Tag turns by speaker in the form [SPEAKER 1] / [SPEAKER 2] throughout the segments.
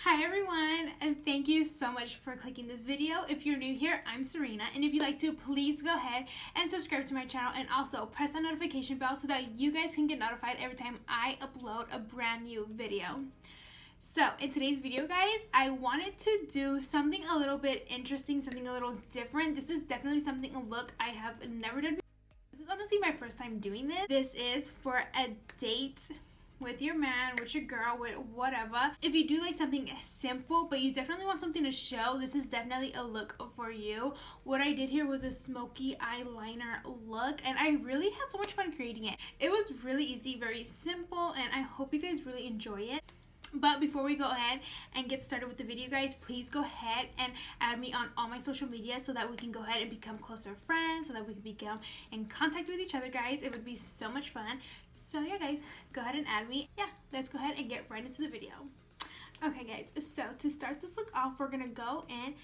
[SPEAKER 1] Hi everyone, and thank you so much for clicking this video. If you're new here, I'm Serena, and if you'd like to, please go ahead and subscribe to my channel and also press the notification bell so that you guys can get notified every time I upload a brand new video. So in today's video, guys, I wanted to do something a little bit interesting, something a little different. This is definitely something, a look I have never done before. This is honestly my first time doing this. This is for a date with your man, with your girl, with whatever. If you do like something simple, but you definitely want something to show, this is definitely a look for you. What I did here was a smoky eyeliner look, and I really had so much fun creating it. It was really easy, very simple, and I hope you guys really enjoy it. But before we go ahead and get started with the video, guys, please go ahead and add me on all my social media so that we can go ahead and become closer friends, so that we can become in contact with each other, guys. It would be so much fun. So yeah, guys, go ahead and add me. Yeah, let's go ahead and get right into the video. Okay, guys, so to start this look off, we're gonna go in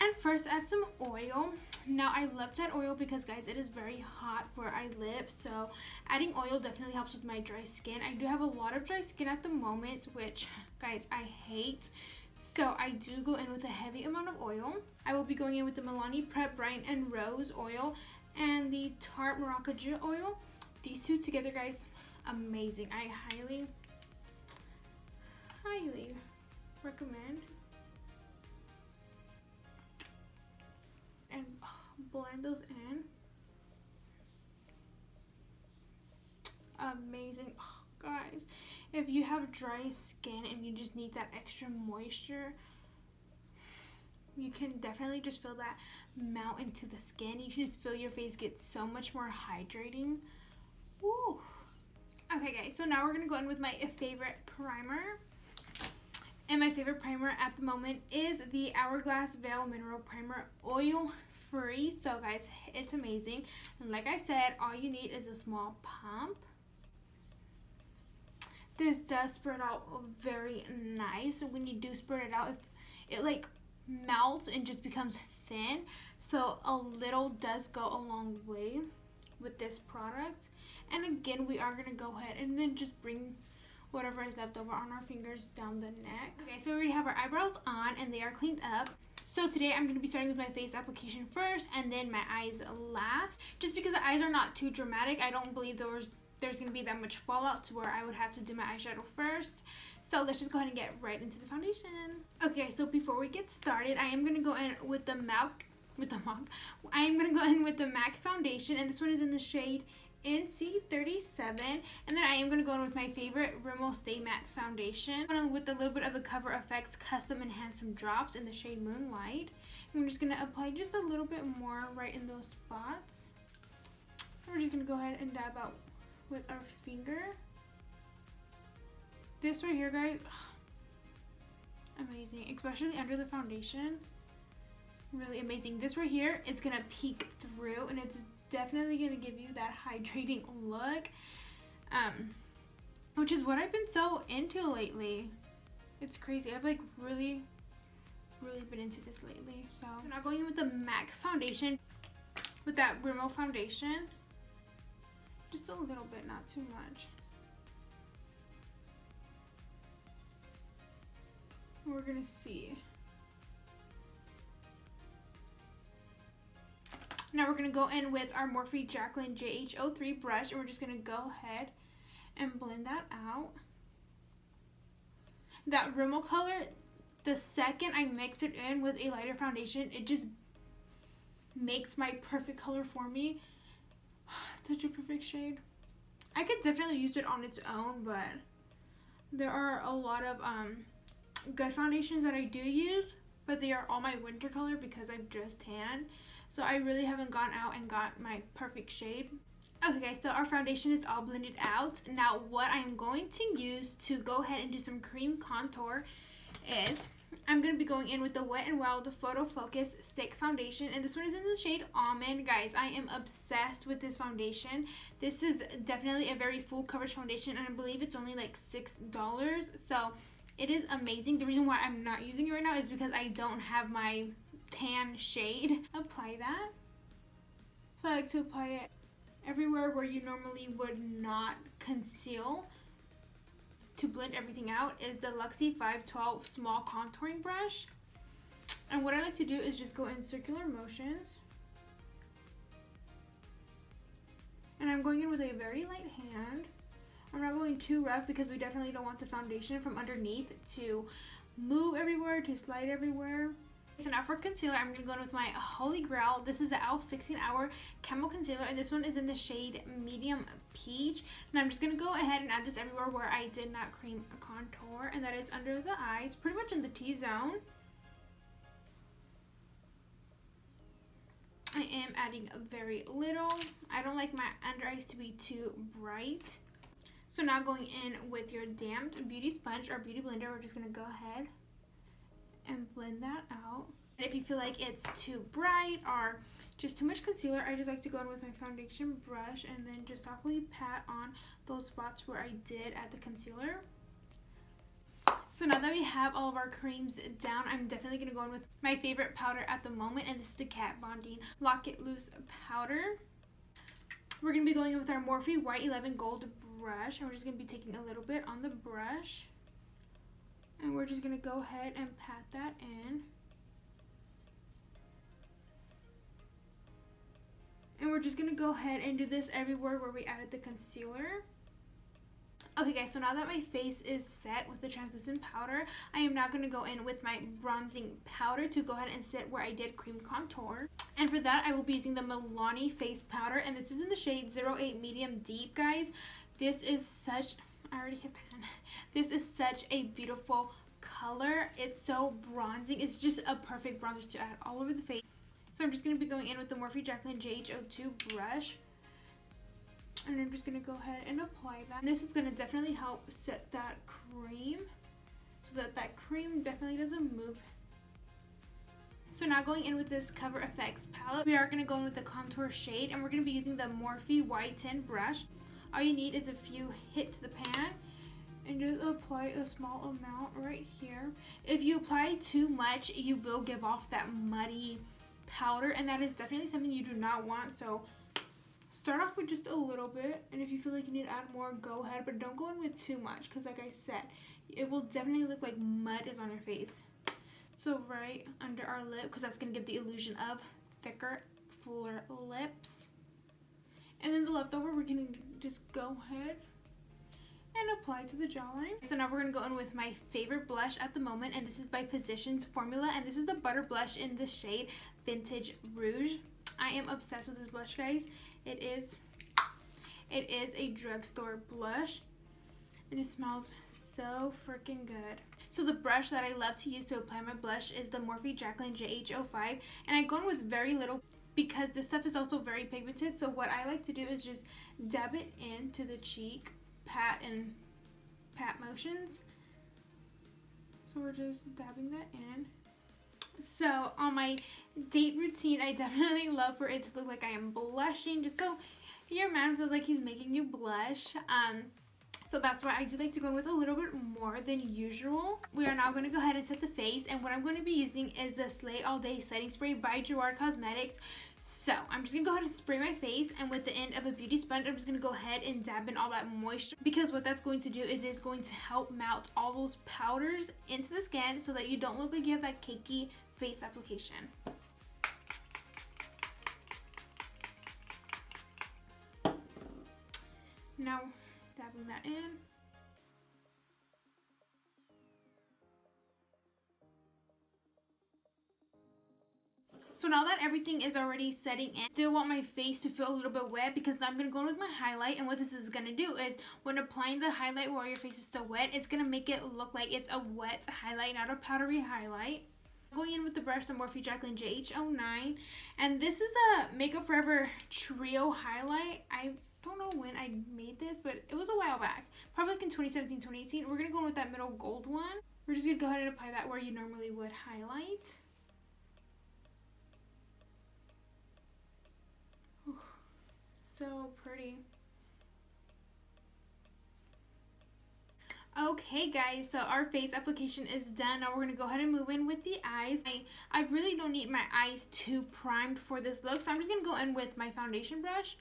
[SPEAKER 1] and first add some oil. Now, I love to add oil because, guys, it is very hot where I live, so adding oil definitely helps with my dry skin. I do have a lot of dry skin at the moment, which, guys, I hate. So I do go in with a heavy amount of oil. I will be going in with the Milani Prep Bright and Rose oil and the Tarte Maracuja oil. These two together, guys, amazing. I highly recommend. And blend those in. Amazing. Oh, guys, if you have dry skin and you just need that extra moisture, you can definitely just feel that melt into the skin. You can just feel your face get so much more hydrating. Woo. Okay, guys, so now we're gonna go in with my favorite primer. And my favorite primer at the moment is the Hourglass Veil Mineral Primer, oil free. So, guys, it's amazing. And like I said, all you need is a small pump. This does spread out very nice. When you do spread it out, it like melts and just becomes thin. So a little does go a long way with this product. And again, we are gonna go ahead and then just bring whatever is left over on our fingers down the neck. Okay, so we already have our eyebrows on and they are cleaned up. So today I'm going to be starting with my face application first and then my eyes last. Just because the eyes are not too dramatic, I don't believe there's going to be that much fallout to where I would have to do my eyeshadow first. So let's just go ahead and get right into the foundation. Okay, so before we get started, I am going to go in with the MAC foundation, and this one is in the shade NC37, and then I am going to go in with my favorite Rimmel Stay Matte foundation with a little bit of the Cover FX Custom and Handsome drops in the shade Moonlight. And we're just going to apply just a little bit more right in those spots. And we're just going to go ahead and dab out with our finger. This right here, guys, amazing, especially under the foundation. Really amazing. This right here, it's going to peek through, and it's definitely going to give you that hydrating look, which is what I've been so into lately. It's crazy. I've like really been into this lately. So I'm not going in with the MAC foundation, with that Rimmel foundation, just a little bit, not too much. We're gonna see. Now we're going to go in with our Morphe Jaclyn JH03 brush, and we're just going to go ahead and blend that out. That Rimmel color, the second I mix it in with a lighter foundation, it just makes my perfect color for me. Such a perfect shade. I could definitely use it on its own, but there are a lot of good foundations that I do use, but they are all my winter color because I've just tanned. So I really haven't gone out and got my perfect shade. Okay, guys, so our foundation is all blended out. Now what I'm going to use to go ahead and do some cream contour is I'm going to be going in with the Wet n Wild Photo Focus Stick Foundation. And this one is in the shade Almond. Guys, I am obsessed with this foundation. This is definitely a very full coverage foundation, and I believe it's only like $6. So it is amazing. The reason why I'm not using it right now is because I don't have my tan shade. Apply that. So I like to apply it everywhere where you normally would not conceal, to blend everything out is the Luxie 512 small contouring brush. And what I like to do is just go in circular motions. And I'm going in with a very light hand. I'm not going too rough because we definitely don't want the foundation from underneath to move everywhere, to slide everywhere. So now for concealer, I'm going to go in with my Holy Grail. This is the e.l.f. 16-Hour Camo Concealer, and this one is in the shade Medium Peach. And I'm just going to go ahead and add this everywhere where I did not cream contour, and that is under the eyes, pretty much in the T-zone. I am adding very little. I don't like my under eyes to be too bright. So now going in with your damped beauty sponge or beauty blender, we're just going to go ahead and blend that out. And if you feel like it's too bright or just too much concealer, I just like to go in with my foundation brush and then just softly pat on those spots where I did add the concealer. So now that we have all of our creams down, I'm definitely going to go in with my favorite powder at the moment, and this is the Kat Von D Lock It Loose powder. We're going to be going in with our Morphe White 11 Gold brush, and we're just going to be taking a little bit on the brush, and we're just going to go ahead and pat that in. And we're just going to go ahead and do this everywhere where we added the concealer. Okay guys, so now that my face is set with the translucent powder, I am now going to go in with my bronzing powder to go ahead and set where I did cream contour. And for that, I will be using the Milani face powder, and this is in the shade 08 Medium Deep, guys. This is such, I already hit pan. This is such a beautiful color. It's so bronzing. It's just a perfect bronzer to add all over the face. So I'm just going to be going in with the Morphe Jaclyn JH02 brush. And I'm just going to go ahead and apply that. And this is going to definitely help set that cream so that that cream definitely doesn't move. So now going in with this Cover FX palette, we are going to go in with the contour shade, and we're going to be using the Morphe Y10 brush. All you need is a few hits to the pan and just apply a small amount right here. If you apply too much, you will give off that muddy powder, and that is definitely something you do not want. So start off with just a little bit, and if you feel like you need to add more, go ahead, but don't go in with too much because like I said, it will definitely look like mud is on your face. So right under our lip, because that's going to give the illusion of thicker, fuller lips. And then the leftover, we're going to just go ahead and apply to the jawline. So now we're going to go in with my favorite blush at the moment, and this is by Physicians Formula, and this is the Butter Blush in the shade Vintage Rouge. I am obsessed with this blush, guys. It is a drugstore blush, and it smells so freaking good. So the brush that I love to use to apply my blush is the Morphe Jaclyn JH05, and I go in with very little because this stuff is also very pigmented. So what I like to do is just dab it into the cheek, pat motions. So we're just dabbing that in. So on my date routine, I definitely love for it to look like I am blushing, just so your man feels like he's making you blush. So that's why I do like to go in with a little bit more than usual. We are now going to go ahead and set the face, and what I'm going to be using is the Slay All Day Setting Spray by Gerard Cosmetics. So I'm just going to go ahead and spray my face, and with the end of a beauty sponge, I'm just going to go ahead and dab in all that moisture, because what that's going to do, it is going to help melt all those powders into the skin so that you don't look like you have that cakey face application. Now dabbing that in. So now that everything is already setting in, I still want my face to feel a little bit wet, because now I'm going to go in with my highlight, and what this is going to do is when applying the highlight while your face is still wet, it's going to make it look like it's a wet highlight, not a powdery highlight. Going in with the brush, the Morphe Jaclyn JH09, and this is the Makeup Forever Trio highlight. I don't know when I made this, but it was a while back, probably like in 2017, 2018. We're going to go in with that middle gold one. We're just going to go ahead and apply that where you normally would highlight. Ooh, so pretty. Okay guys, so our face application is done. Now we're going to go ahead and move in with the eyes. I really don't need my eyes too primed for this look, so I'm just going to go in with my foundation brush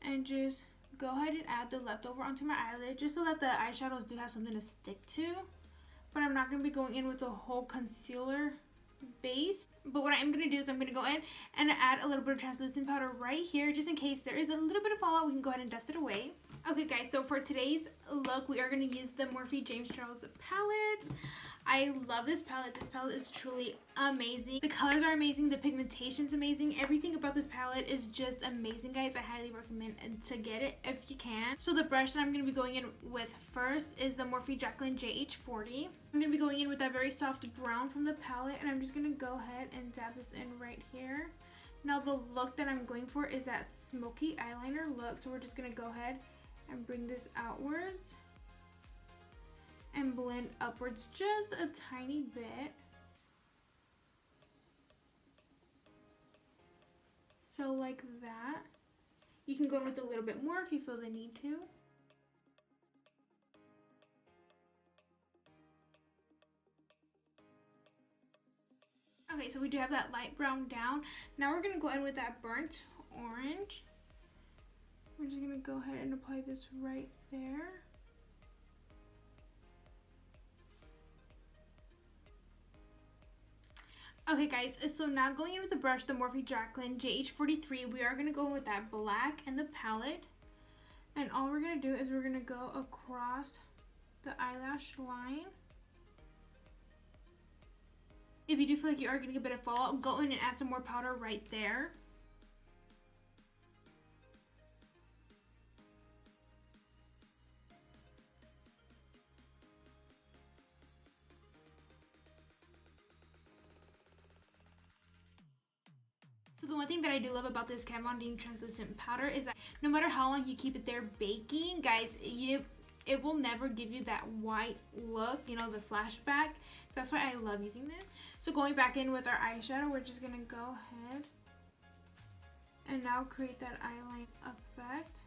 [SPEAKER 1] and just go ahead and add the leftover onto my eyelid just so that the eyeshadows do have something to stick to. But I'm not going to be going in with a whole concealer base. But what I am going to do is I'm going to go in and add a little bit of translucent powder right here just in case there is a little bit of fallout. We can go ahead and dust it away. Okay guys, so for today's look we are going to use the Morphe James Charles palette. I love this palette. This palette is truly amazing. The colors are amazing. The pigmentation is amazing. Everything about this palette is just amazing, guys. I highly recommend to get it if you can. So the brush that I'm going to be going in with first is the Morphe Jacqueline JH40. I'm going to be going in with that very soft brown from the palette, and I'm just going to go ahead and dab this in right here. Now the look that I'm going for is that smoky eyeliner look. So we're just going to go ahead and bring this outwards and blend upwards just a tiny bit. So like that. You can go with a little bit more if you feel the need to. Okay, so we do have that light brown down. Now we're gonna go in with that burnt orange. We're just gonna go ahead and apply this right there. Okay guys, so now going in with the brush, the Morphe Jacqueline JH43, we are going to go in with that black and the palette. And all we're going to do is we're going to go across the eyelash line. If you do feel like you are getting a bit of fallout, go in and add some more powder right there. So the one thing that I do love about this Kat Von D translucent powder is that no matter how long you keep it there baking, guys, it will never give you that white look, you know, the flashback. So that's why I love using this. So going back in with our eyeshadow, we're just gonna go ahead and now create that eyeline effect.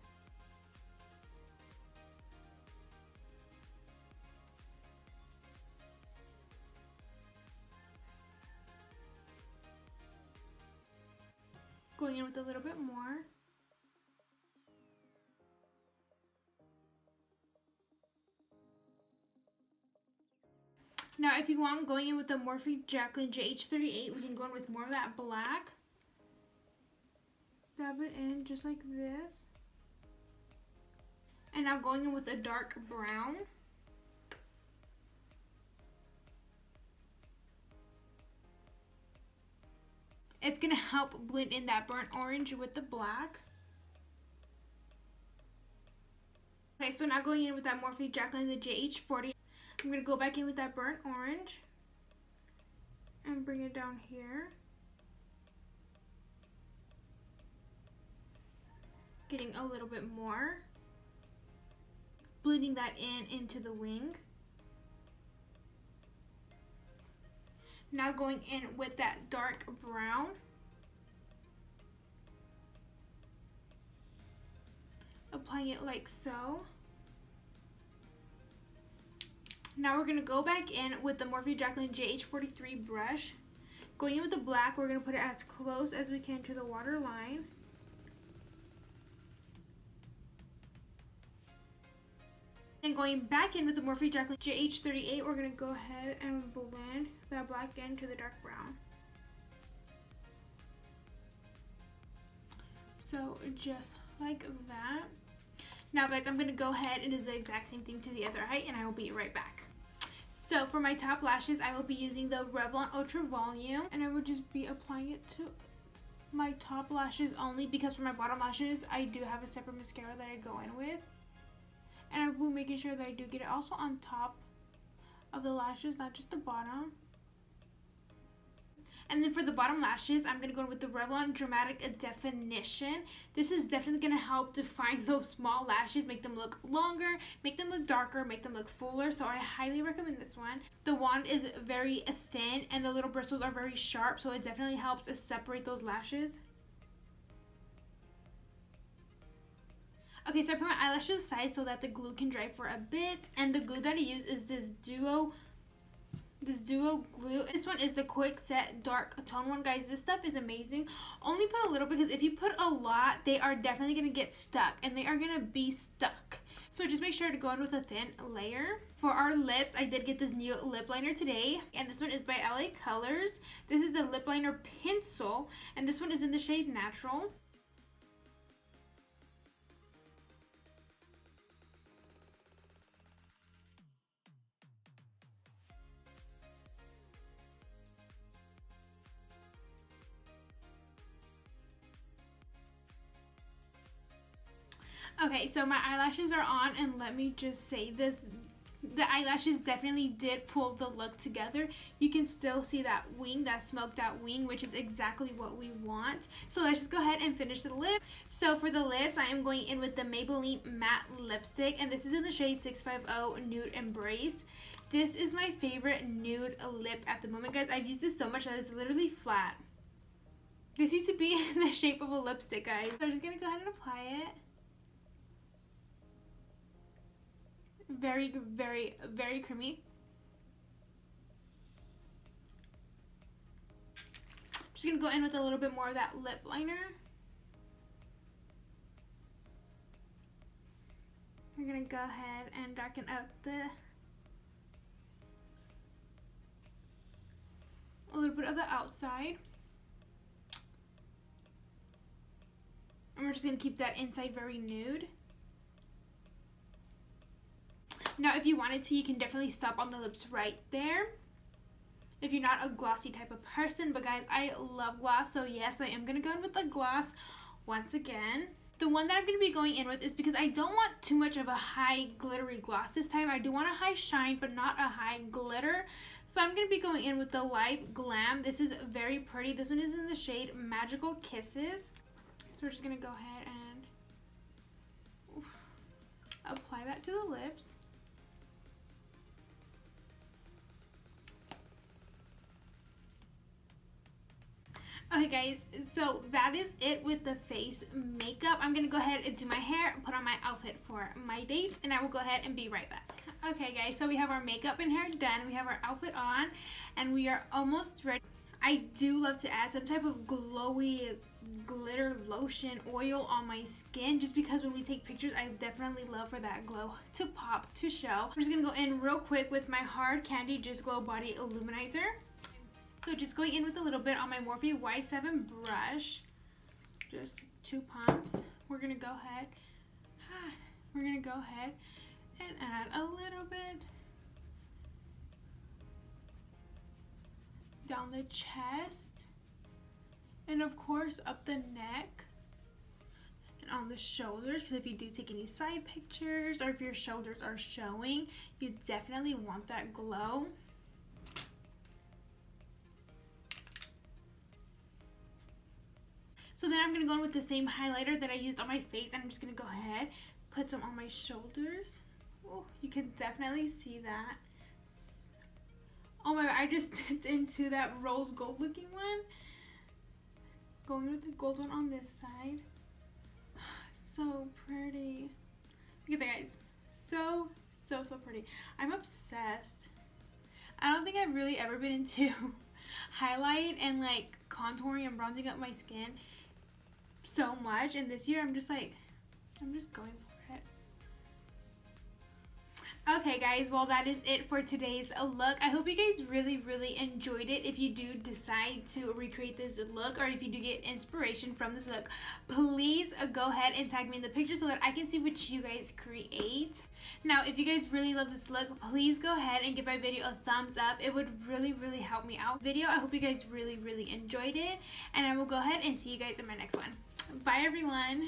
[SPEAKER 1] Going in with a little bit more. Now if you want going in with the Morphe Jacqueline JH38, we can go in with more of that black. Dab it in just like this. And now going in with a dark brown. It's going to help blend in that burnt orange with the black. Okay, so now going in with that Morphe Jacqueline, the JH40, I'm going to go back in with that burnt orange and bring it down here. Getting a little bit more. Blending that into the wing. Now going in with that dark brown. Applying it like so. Now we're going to go back in with the Morphe Jacqueline JH43 brush. Going in with the black, we're going to put it as close as we can to the water line. Then going back in with the Morphe Jacqueline JH38, we're going to go ahead and blend that black into the dark brown. So just like that. Now guys, I'm going to go ahead and do the exact same thing to the other eye, and I will be right back. So for my top lashes, I will be using the Revlon Ultra Volume, and I will just be applying it to my top lashes only, because for my bottom lashes, I do have a separate mascara that I go in with. And I will be making sure that I do get it also on top of the lashes, not just the bottom. And then for the bottom lashes, I'm going to go with the Revlon Dramatic Definition. This is definitely going to help define those small lashes, make them look longer, make them look darker, make them look fuller. So I highly recommend this one. The wand is very thin and the little bristles are very sharp, so it definitely helps to separate those lashes. Okay, so I put my eyelashes to the side so that the glue can dry for a bit. And the glue that I use is this Duo this duo glue. This one is the quick set dark tone one, guys. This stuff is amazing. Only put a little because if you put a lot, they are definitely gonna get stuck and they are gonna be stuck. So just make sure to go in with a thin layer. For our lips, I did get this new lip liner today, and this one is by LA Colors. This is the lip liner pencil, and this one is in the shade Natural. Okay, so my eyelashes are on, and let me just say this. The eyelashes definitely did pull the look together. You can still see that wing, that smoked out wing, which is exactly what we want. So let's just go ahead and finish the lip. So for the lips, I am going in with the Maybelline Matte Lipstick, and this is in the shade 650 Nude Embrace. This is my favorite nude lip at the moment, guys. I've used this so much that it's literally flat. This used to be in the shape of a lipstick, guys. So I'm just gonna go ahead and apply it. Very, very, very creamy. Just gonna go in with a little bit more of that lip liner. We're gonna go ahead and darken up a little bit of the outside. And we're just gonna keep that inside very nude. Now, if you wanted to, you can definitely stop on the lips right there if you're not a glossy type of person. But guys, I love gloss, so yes, I am going to go in with the gloss once again. The one that I'm going to be going in with is because I don't want too much of a high glittery gloss this time. I do want a high shine, but not a high glitter. So I'm going to be going in with the Live Glam. This is very pretty. This one is in the shade Magical Kisses. So we're just going to go ahead and apply that to the lips. Okay guys, so that is it with the face makeup. I'm gonna go ahead and do my hair and put on my outfit for my dates, and I will go ahead and be right back. Okay guys, so we have our makeup and hair done, we have our outfit on, and we are almost ready. I do love to add some type of glowy glitter lotion oil on my skin, just because when we take pictures, I definitely love for that glow to pop, to show. I'm just gonna go in real quick with my Hard Candy Just Glow Body Illuminizer. So just going in with a little bit on my Morphe Y7 brush, just 2 pumps. We're gonna go ahead and add a little bit down the chest, and of course up the neck and on the shoulders, because if you do take any side pictures or if your shoulders are showing, you definitely want that glow. So then I'm going to go in with the same highlighter that I used on my face, and I'm just going to go ahead, put some on my shoulders. Oh, you can definitely see that. Oh my god, I just dipped into that rose gold looking one. Going with the gold one on this side. So pretty. Look at that, guys. So pretty. I'm obsessed. I don't think I've really ever been into highlight and like contouring and bronzing up my skin so much, and this year I'm just going for it. Okay guys, well that is it for today's look. I hope you guys really enjoyed it. If you do decide to recreate this look, or if you do get inspiration from this look, please go ahead and tag me in the picture so that I can see what you guys create. Now if you guys really love this look, please go ahead and give my video a thumbs up. It would really help me out. I hope you guys really enjoyed it, and I will go ahead and see you guys in my next one. Bye everyone.